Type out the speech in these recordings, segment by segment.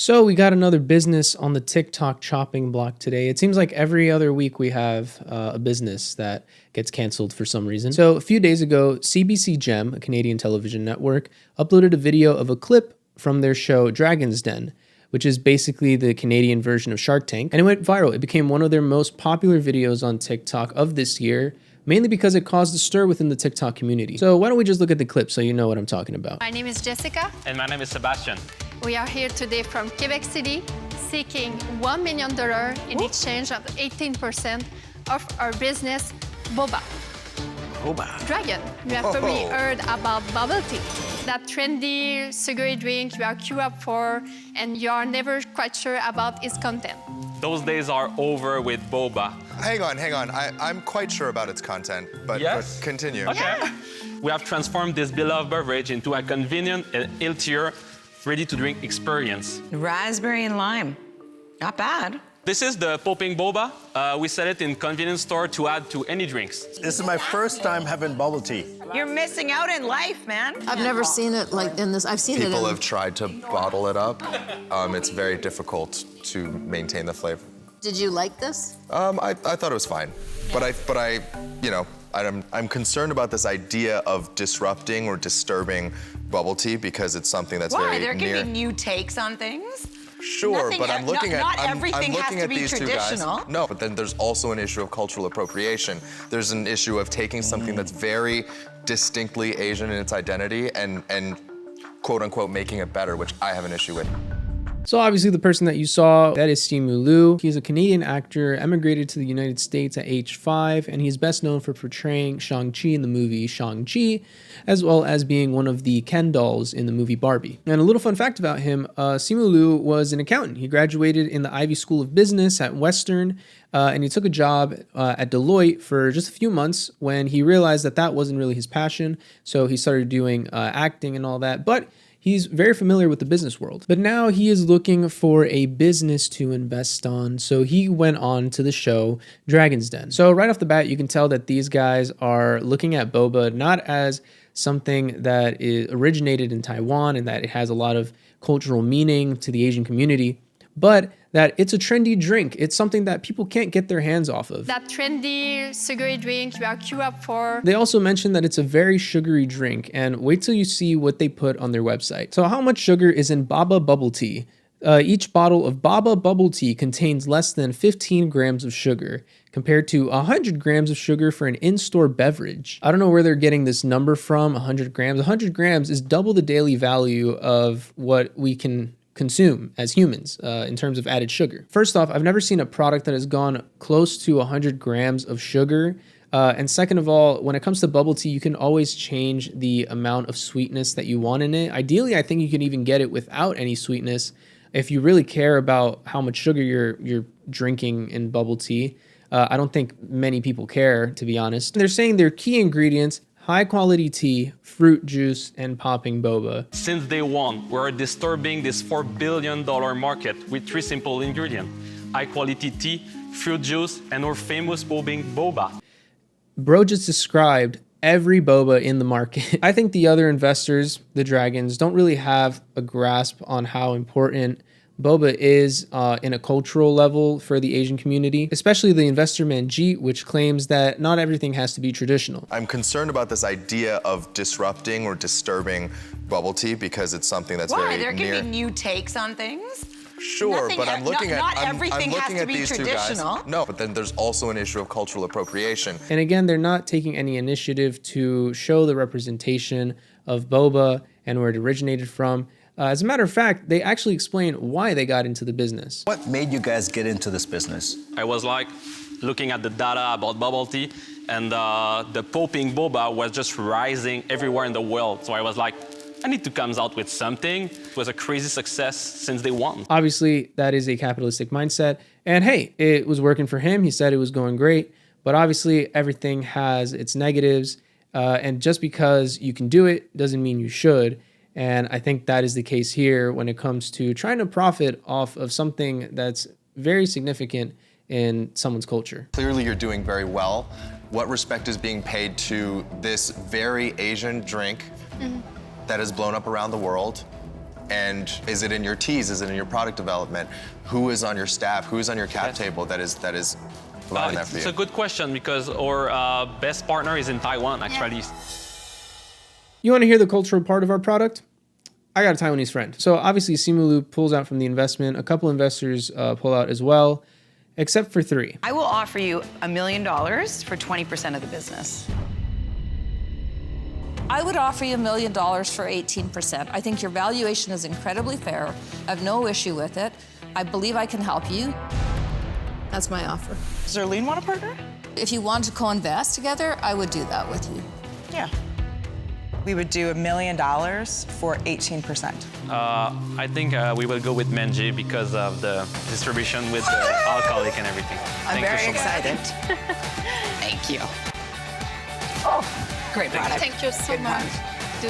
So we got another business on the TikTok chopping block today. It seems like every other week we have a business that gets canceled for some reason. So a few days ago, CBC Gem, a Canadian television network, uploaded a video of a clip from their show Dragon's Den, which is basically the Canadian version of Shark Tank, and it went viral. It became one of their most popular videos on TikTok of this year, mainly because it caused a stir within the TikTok community. So why don't we just look at the clip so you know what I'm talking about. My name is Jessica. And my name is Sebastian. We are here today from Quebec City, seeking $1 million in exchange of 18% of our business, Boba. Boba? Dragon. You have probably heard about bubble tea. That trendy sugary drink you are queued up for and you are never quite sure about its content. Those days are over with Boba. Hang on. I'm quite sure about its content, but continue. Okay. Yeah. We have transformed this beloved beverage into a convenient and healthier, ready-to-drink experience. Raspberry and lime. Not bad. This is the popping boba. We sell it in convenience store to add to any drinks. This is my first time having bubble tea. You're missing out in life, man. I've never seen it like in this. I've seen People it. have tried to bottle it up. It's very difficult to maintain the flavor. Did you like this? I thought it was fine, but I'm concerned about this idea of disrupting or disturbing bubble tea because it's something that's very near. There can be new takes on things. Sure, but I'm looking at not everything has to be these two guys. traditional. No, but then there's also an issue of cultural appropriation. There's an issue of taking something that's very distinctly Asian in its identity and quote unquote making it better, which I have an issue with. So obviously the person that you saw, that is Simu Liu. He's a Canadian actor, emigrated to the United States at age 5, and he's best known for portraying Shang-Chi in the movie Shang-Chi, as well as being one of the Ken dolls in the movie Barbie. And a little fun fact about him, Simu Liu was an accountant. He graduated in the Ivy School of Business at Western, and he took a job at Deloitte for just a few months when he realized that that wasn't really his passion. So he started doing acting and all that. But he's very familiar with the business world, but now he is looking for a business to invest on. So he went on to the show Dragon's Den. So right off the bat, you can tell that these guys are looking at boba not as something that is originated in Taiwan and that it has a lot of cultural meaning to the Asian community, but that it's a trendy drink. It's something that people can't get their hands off of. That trendy sugary drink you are queued up for. They also mentioned that it's a very sugary drink, and wait till you see what they put on their website. So how much sugar is in Boba bubble tea? Each bottle of Boba bubble tea contains less than 15 grams of sugar, compared to 100 grams of sugar for an in-store beverage. I don't know where they're getting this number from, 100 grams. 100 grams is double the daily value of what we can consume as humans in terms of added sugar. First off, I've never seen a product that has gone close to 100 grams of sugar. And second of all, when it comes to bubble tea, you can always change the amount of sweetness that you want in it. Ideally, I think you can even get it without any sweetness if you really care about how much sugar you're drinking in bubble tea. I don't think many people care, to be honest. They're saying their key ingredients: high quality tea, fruit juice, and popping boba. Since day one, we're disturbing this $4 billion market with 3 simple ingredients: high quality tea, fruit juice, and our famous popping boba. Bro just described every boba in the market. I think the other investors, the Dragons, don't really have a grasp on how important boba is in a cultural level for the Asian community, especially the investor Manjit, which claims that not everything has to be traditional. I'm concerned about this idea of disrupting or disturbing bubble tea because it's something that's very There near. can be new takes on things. Sure, but I'm looking at not everything has to be these two guys. traditional. No, but then there's also an issue of cultural appropriation. And again, they're not taking any initiative to show the representation of boba and where it originated from. As a matter of fact, they actually explain why they got into the business. What made you guys get into this business? I was like looking at the data about bubble tea, and the popping boba was just rising everywhere in the world. So I was like, I need to come out with something. It was a crazy success since day one. Obviously, that is a capitalistic mindset. And hey, it was working for him. He said it was going great. But obviously, everything has its negatives. And just because you can do it doesn't mean you should. And I think that is the case here when it comes to trying to profit off of something that's very significant in someone's culture. Clearly, you're doing very well. What respect is being paid to this very Asian drink that has blown up around the world? And is it in your teas? Is it in your product development? Who is on your staff? Who is on your cap table that is allowing that for you? It's a good question because our best partner is in Taiwan, actually. You want to hear the cultural part of our product? I got a Taiwanese friend. So obviously Simu Liu pulls out from the investment. A couple investors pull out as well, except for 3. I will offer you $1 million for 20% of the business. I would offer you $1 million for 18%. I think your valuation is incredibly fair. I have no issue with it. I believe I can help you. That's my offer. Does Zerlene want a partner? If you want to co-invest together, I would do that with you. Yeah. We would do $1 million for 18%. I think we will go with Manjit because of the distribution with the alcoholic and everything. I'm Thank you very so much. excited. Thank you. Oh, great product. Thank you so much.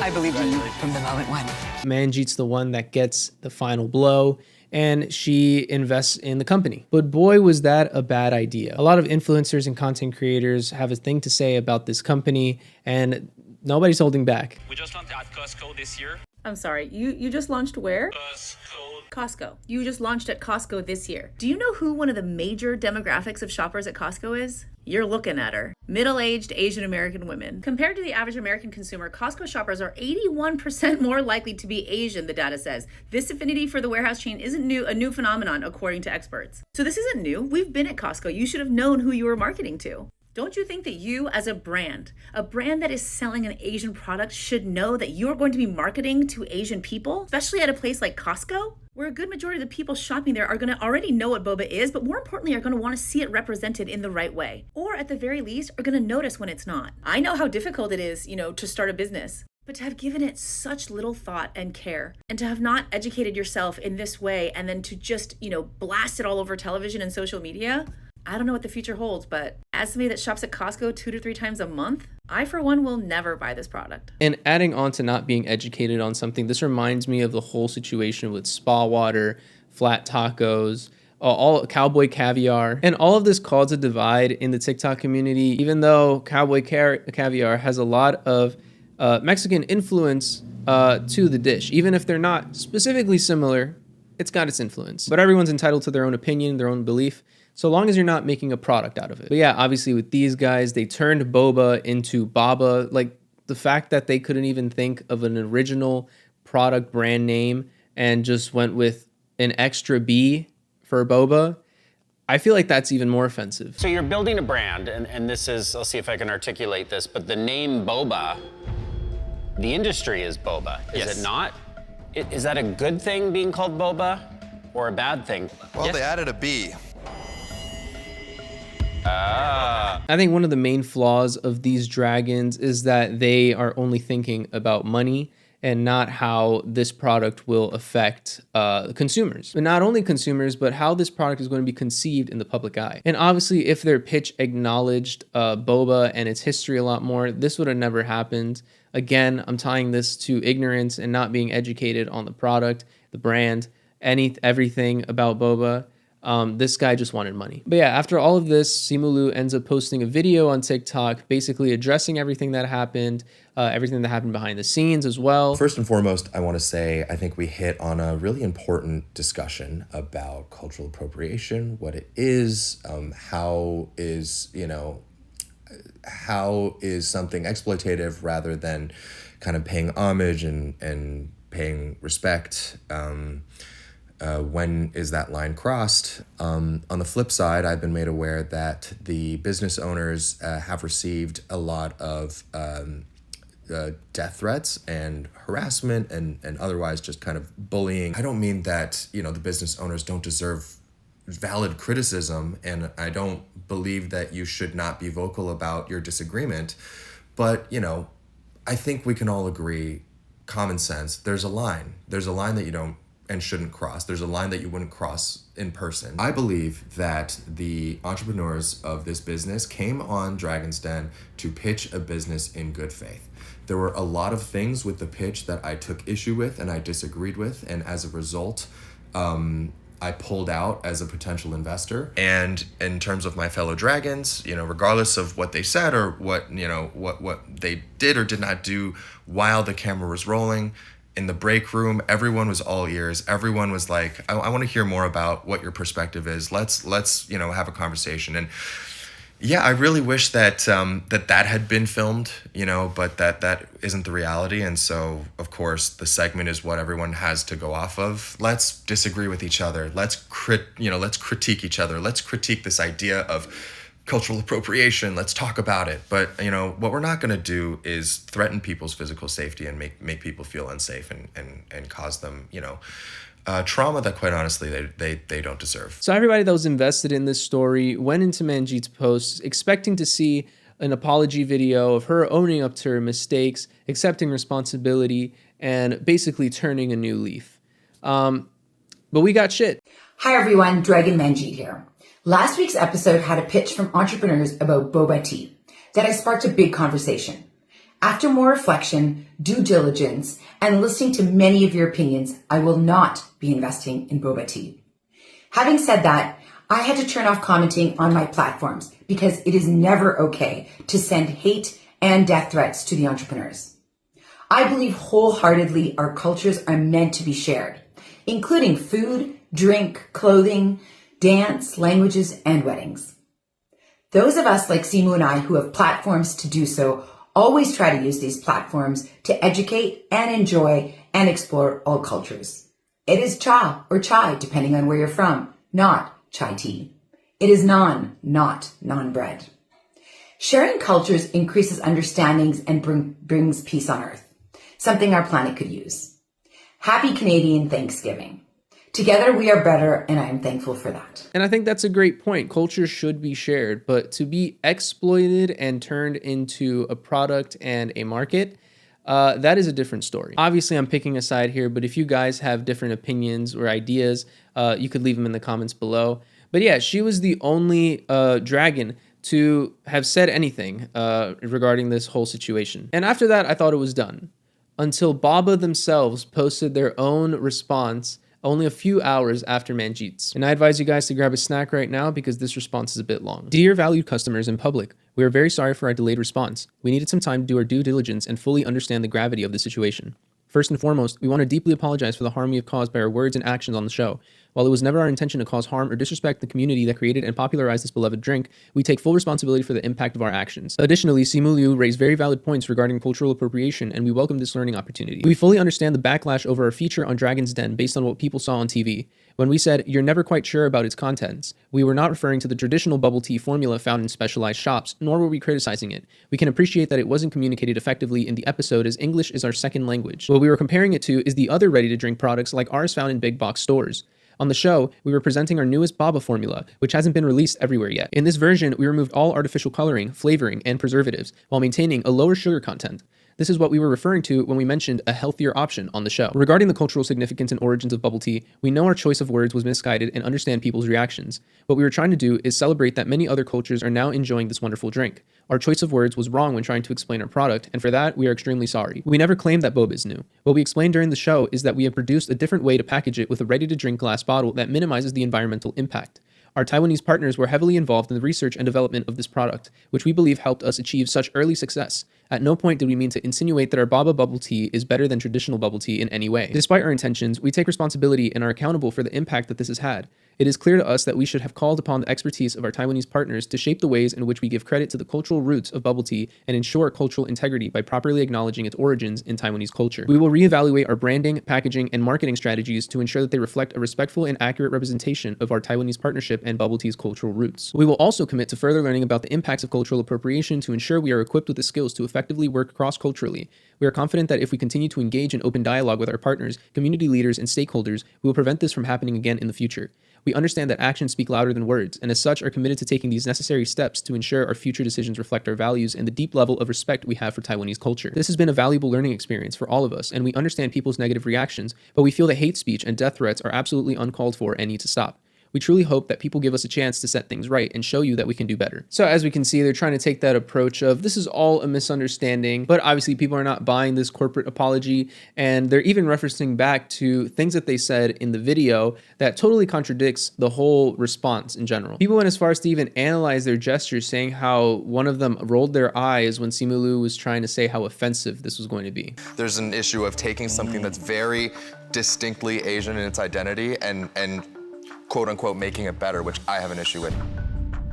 I believe in you from the moment one. Manjit's the one that gets the final blow, and she invests in the company. But boy, was that a bad idea. A lot of influencers and content creators have a thing to say about this company, and nobody's holding back. We just launched at Costco this year. I'm sorry, you just launched where? Costco. Costco. You just launched at Costco this year. Do you know who one of the major demographics of shoppers at Costco is? You're looking at her. Middle-aged Asian American women. Compared to the average American consumer, Costco shoppers are 81% more likely to be Asian, the data says. This affinity for the warehouse chain isn't a new phenomenon, according to experts. So this isn't new. We've been at Costco. You should have known who you were marketing to. Don't you think that you, as a brand that is selling an Asian product, should know that you're going to be marketing to Asian people, especially at a place like Costco, where a good majority of the people shopping there are going to already know what boba is, but more importantly, are going to want to see it represented in the right way, or at the very least, are going to notice when it's not. I know how difficult it is, to start a business, but to have given it such little thought and care, and to have not educated yourself in this way, and then to just, blast it all over television and social media, I don't know what the future holds, but as somebody that shops at Costco 2 to 3 times a month, I, for one, will never buy this product. And adding on to not being educated on something, this reminds me of the whole situation with spa water, flat tacos, all cowboy caviar, and all of this caused a divide in the TikTok community, even though cowboy caviar has a lot of Mexican influence to the dish. Even if they're not specifically similar, it's got its influence. But everyone's entitled to their own opinion, their own belief, so long as you're not making a product out of it. But yeah, obviously with these guys, they turned Boba into Baba. Like the fact that they couldn't even think of an original product brand name and just went with an extra B for Boba, I feel like that's even more offensive. So you're building a brand, and this is, I'll see if I can articulate this, but the name Boba, the industry is Boba, is it not? Is that a good thing being called Boba or a bad thing? Well, they added a B. I think one of the main flaws of these dragons is that they are only thinking about money and not how this product will affect consumers. But not only consumers, but how this product is going to be conceived in the public eye. And obviously, if their pitch acknowledged Boba and its history a lot more, this would have never happened. Again, I'm tying this to ignorance and not being educated on the product, the brand, everything about Boba. This guy just wanted money. But yeah, after all of this, Simu Liu ends up posting a video on TikTok, basically addressing everything that happened behind the scenes as well. First and foremost, I want to say, I think we hit on a really important discussion about cultural appropriation, what it is, how is something exploitative rather than kind of paying homage and paying respect. When is that line crossed? On the flip side, I've been made aware that the business owners have received a lot of death threats and harassment and otherwise just kind of bullying. I don't mean that, the business owners don't deserve valid criticism, and I don't believe that you should not be vocal about your disagreement, but, I think we can all agree, common sense, there's a line that you don't and shouldn't cross. There's a line that you wouldn't cross in person. I believe that the entrepreneurs of this business came on Dragon's Den to pitch a business in good faith. There were a lot of things with the pitch that I took issue with and I disagreed with, and as a result, I pulled out as a potential investor. And in terms of my fellow dragons, regardless of what they said or what they did or did not do while the camera was rolling, in the break room, everyone was all ears. Everyone was like, I want to hear more about what your perspective is. Let's have a conversation. And yeah, I really wish that that had been filmed, but that isn't the reality. And so, of course, the segment is what everyone has to go off of. Let's disagree with each other. Let's critique each other. Let's critique this idea of cultural appropriation. Let's talk about it. But what we're not going to do is threaten people's physical safety and make people feel unsafe and cause them trauma that, quite honestly, they don't deserve. So everybody that was invested in this story went into Manjit's posts expecting to see an apology video of her owning up to her mistakes, accepting responsibility, and basically turning a new leaf. But we got shit. Hi everyone, Dragon Manjit here. Last week's episode had a pitch from entrepreneurs about boba tea that has sparked a big conversation. After more reflection, due diligence, and listening to many of your opinions, I will not be investing in boba tea. Having said that, I had to turn off commenting on my platforms because it is never okay to send hate and death threats to the entrepreneurs. I believe wholeheartedly our cultures are meant to be shared, including food, drink, clothing, dance, languages, and weddings. Those of us like Simu and I who have platforms to do so always try to use these platforms to educate and enjoy and explore all cultures. It is cha or chai, depending on where you're from, not chai tea. It is naan, not naan bread. Sharing cultures increases understandings and brings peace on earth, something our planet could use. Happy Canadian Thanksgiving. Together we are better, and I am thankful for that. And I think that's a great point. Culture should be shared, but to be exploited and turned into a product and a market, that is a different story. Obviously, I'm picking a side here, but if you guys have different opinions or ideas, you could leave them in the comments below. But yeah, she was the only dragon to have said anything regarding this whole situation. And after that, I thought it was done. Until Boba themselves posted their own response only a few hours after Manjit's. And I advise you guys to grab a snack right now because this response is a bit long. Dear valued customers and public, we are very sorry for our delayed response. We needed some time to do our due diligence and fully understand the gravity of the situation. First and foremost, we want to deeply apologize for the harm we have caused by our words and actions on the show. While it was never our intention to cause harm or disrespect the community that created and popularized this beloved drink, we take full responsibility for the impact of our actions. Additionally, Simu Liu raised very valid points regarding cultural appropriation, and we welcome this learning opportunity. We fully understand the backlash over our feature on Dragon's Den based on what people saw on TV. When we said, you're never quite sure about its contents, we were not referring to the traditional bubble tea formula found in specialized shops, nor were we criticizing it. We can appreciate that it wasn't communicated effectively in the episode as English is our second language. What we were comparing it to is the other ready-to-drink products like ours found in big box stores. On the show, we were presenting our newest Boba formula, which hasn't been released everywhere yet. In this version, we removed all artificial coloring, flavoring, and preservatives, while maintaining a lower sugar content. This is what we were referring to when we mentioned a healthier option on the show. Regarding the cultural significance and origins of bubble tea, we know our choice of words was misguided and understand people's reactions. What we were trying to do is celebrate that many other cultures are now enjoying this wonderful drink. Our choice of words was wrong when trying to explain our product, and for that, we are extremely sorry. We never claimed that boba is new. What we explained during the show is that we have produced a different way to package it with a ready-to-drink glass bottle that minimizes the environmental impact. Our Taiwanese partners were heavily involved in the research and development of this product, which we believe helped us achieve such early success. At no point did we mean to insinuate that our Boba bubble tea is better than traditional bubble tea in any way. Despite our intentions, we take responsibility and are accountable for the impact that this has had. It is clear to us that we should have called upon the expertise of our Taiwanese partners to shape the ways in which we give credit to the cultural roots of bubble tea and ensure cultural integrity by properly acknowledging its origins in Taiwanese culture. We will reevaluate our branding, packaging, and marketing strategies to ensure that they reflect a respectful and accurate representation of our Taiwanese partnership and bubble tea's cultural roots. We will also commit to further learning about the impacts of cultural appropriation to ensure we are equipped with the skills to effectively work cross-culturally. We are confident that if we continue to engage in open dialogue with our partners, community leaders, and stakeholders, we will prevent this from happening again in the future. We understand that actions speak louder than words, and as such are committed to taking these necessary steps to ensure our future decisions reflect our values and the deep level of respect we have for Taiwanese culture. This has been a valuable learning experience for all of us, and we understand people's negative reactions, but we feel that hate speech and death threats are absolutely uncalled for and need to stop. We truly hope that people give us a chance to set things right and show you that we can do better. So as we can see, they're trying to take that approach of this is all a misunderstanding, but obviously people are not buying this corporate apology, and they're even referencing back to things that they said in the video that totally contradicts the whole response in general. People went as far as to even analyze their gestures, saying how one of them rolled their eyes when Simu Liu was trying to say how offensive this was going to be. There's an issue of taking something that's very distinctly Asian in its identity and quote unquote making it better, which I have an issue with.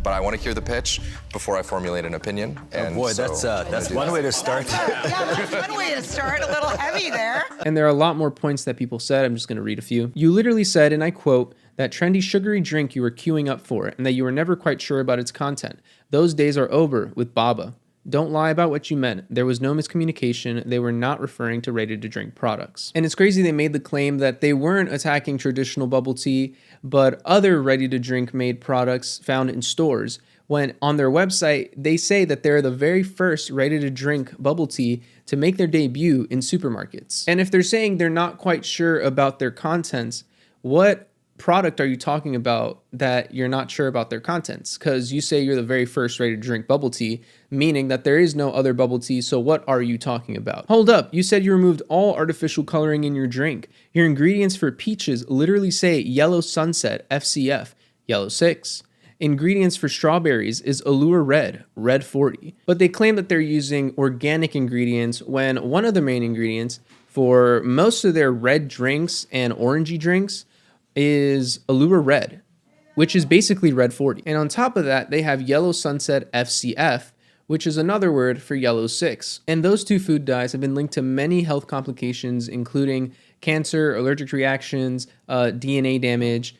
But I want to hear the pitch before I formulate an opinion. And oh boy, so that's one way to start. Yeah, that's one way to start. A little heavy there. And there are a lot more points that people said. I'm just going to read a few. You literally said, and I quote, that trendy sugary drink you were queuing up for, and that you were never quite sure about its content. Those days are over with Boba. Don't lie about what you meant. There was no miscommunication. They were not referring to ready-to-drink products. And it's crazy they made the claim that they weren't attacking traditional bubble tea, but other ready-to-drink made products found in stores, when on their website, they say that they're the very first ready-to-drink bubble tea to make their debut in supermarkets. And if they're saying they're not quite sure about their contents, what product are you talking about that you're not sure about their contents? Because you say you're the very first ready to drink bubble tea, meaning that there is no other bubble tea, so what are you talking about? Hold up, you said you removed all artificial coloring in your drink. Your ingredients for peaches literally say Yellow Sunset, FCF, Yellow 6. Ingredients for strawberries is Allure Red, Red 40. But they claim that they're using organic ingredients when one of the main ingredients for most of their red drinks and orangey drinks is Allure Red, which is basically Red 40. And on top of that, they have Yellow Sunset FCF, which is another word for Yellow 6. And those two food dyes have been linked to many health complications, including cancer, allergic reactions, DNA damage,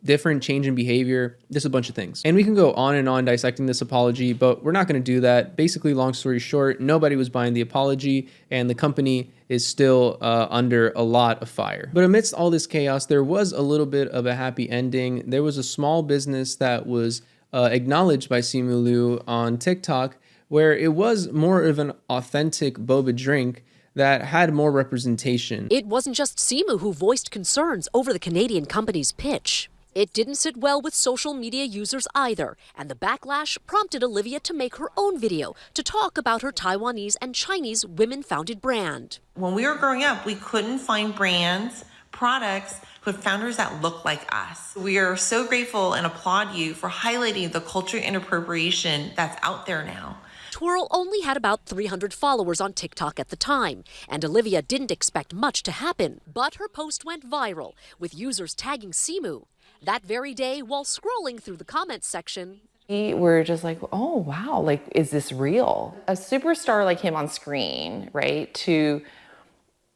different change in behavior, just a bunch of things. And we can go on and on dissecting this apology, but we're not going to do that. Basically, long story short, nobody was buying the apology, and the company is still under a lot of fire. But amidst all this chaos, there was a little bit of a happy ending. There was a small business that was acknowledged by Simu Liu on TikTok, where it was more of an authentic boba drink that had more representation. It wasn't just Simu who voiced concerns over the Canadian company's pitch. It didn't sit well with social media users either, and the backlash prompted Olivia to make her own video to talk about her Taiwanese and Chinese women-founded brand. When we were growing up, we couldn't find brands, products with founders that look like us. We are so grateful and applaud you for highlighting the culture and appropriation that's out there now. Twirl only had about 300 followers on TikTok at the time, and Olivia didn't expect much to happen. But her post went viral, with users tagging Simu. That very day, while scrolling through the comments section, we were just like, oh, wow, like, is this real? A superstar like him on screen, right, to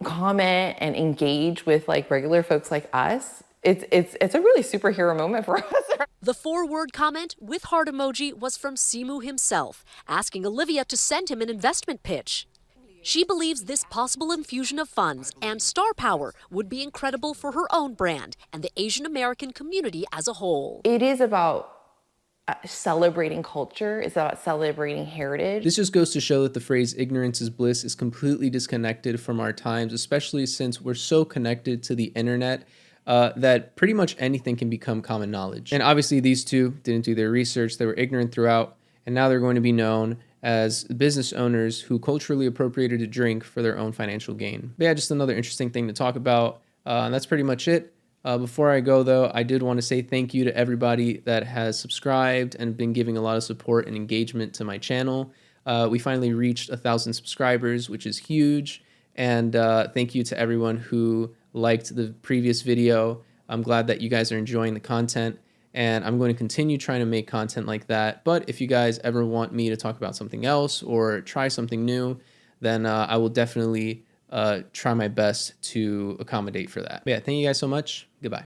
comment and engage with like regular folks like us, it's a really superhero moment for us. The 4-word comment with heart emoji was from Simu himself, asking Olivia to send him an investment pitch. She believes this possible infusion of funds and star power would be incredible for her own brand and the Asian American community as a whole. It is about celebrating culture. It's about celebrating heritage. This just goes to show that the phrase ignorance is bliss is completely disconnected from our times, especially since we're so connected to the internet that pretty much anything can become common knowledge. And obviously these two didn't do their research. They were ignorant throughout, and now they're going to be known as business owners who culturally appropriated a drink for their own financial gain. But yeah, just another interesting thing to talk about. And that's pretty much it. Before I go though, I did want to say thank you to everybody that has subscribed and been giving a lot of support and engagement to my channel. We finally reached 1,000 subscribers, which is huge. And thank you to everyone who liked the previous video. I'm glad that you guys are enjoying the content, and I'm going to continue trying to make content like that. But if you guys ever want me to talk about something else or try something new, then I will definitely try my best to accommodate for that. But yeah, thank you guys so much. Goodbye.